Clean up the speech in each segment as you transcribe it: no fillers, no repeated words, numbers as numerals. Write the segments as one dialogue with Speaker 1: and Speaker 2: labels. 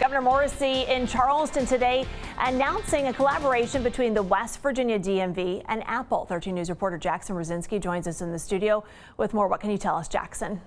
Speaker 1: Governor Morrisey in Charleston today announcing a collaboration between the West Virginia DMV and Apple. 13 News reporter Jackson Rosinski joins us in the studio with more. What can you tell us, Jackson?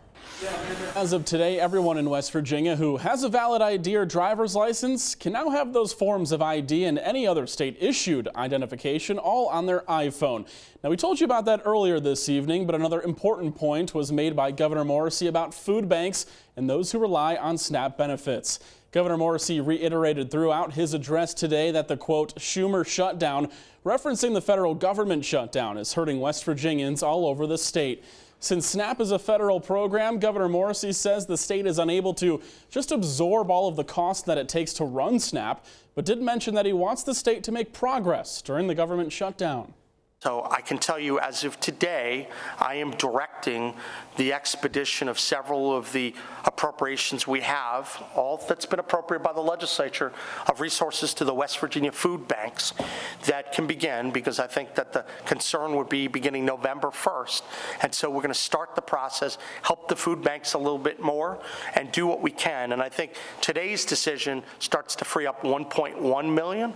Speaker 2: As of today, everyone in West Virginia who has a valid ID or driver's license can now have those forms of ID and any other state-issued identification all on their iPhone. Now, we told you about that earlier this evening, but another important point was made by Governor Morrisey about food banks and those who rely on SNAP benefits. Governor Morrisey reiterated throughout his address today that the, quote, Schumer shutdown, referencing the federal government shutdown, is hurting West Virginians all over the state. Since SNAP is a federal program, Governor Morrisey says the state is unable to just absorb all of the costs that it takes to run SNAP, but did mention that he wants the state to make progress during the government shutdown.
Speaker 3: So I can tell you, as of today, I am directing the expedition of several of the appropriations we have, all that's been appropriated by the legislature, of resources to the West Virginia food banks that can begin, because I think that the concern would be beginning November 1st. And so we're going to start the process, help the food banks a little bit more, and do what we can. And I think today's decision starts to free up $1.1 million.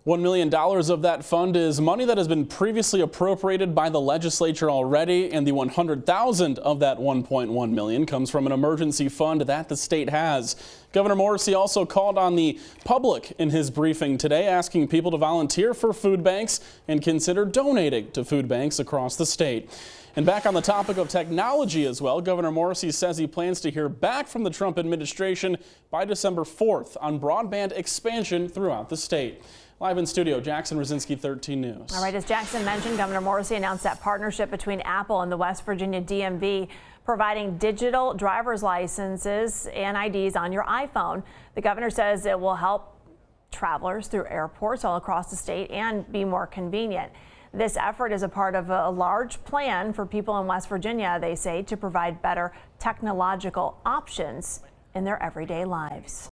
Speaker 2: $1 million of that fund is money that has been previously appropriated by the legislature already, and the $100,000 of that $1.1 million comes from an emergency fund that the state has. Governor Morrisey also called on the public in his briefing today, asking people to volunteer for food banks and consider donating to food banks across the state. And back on the topic of technology as well, Governor Morrisey says he plans to hear back from the Trump administration by December 4th on broadband expansion throughout the state. Live in studio, Jackson Rosinski, 13 News.
Speaker 1: All right, as Jackson mentioned, Governor Morrisey announced that partnership between Apple and the West Virginia DMV, providing digital driver's licenses and IDs on your iPhone. The governor says it will help travelers through airports all across the state and be more convenient. This effort is a part of a large plan for people in West Virginia, they say, to provide better technological options in their everyday lives.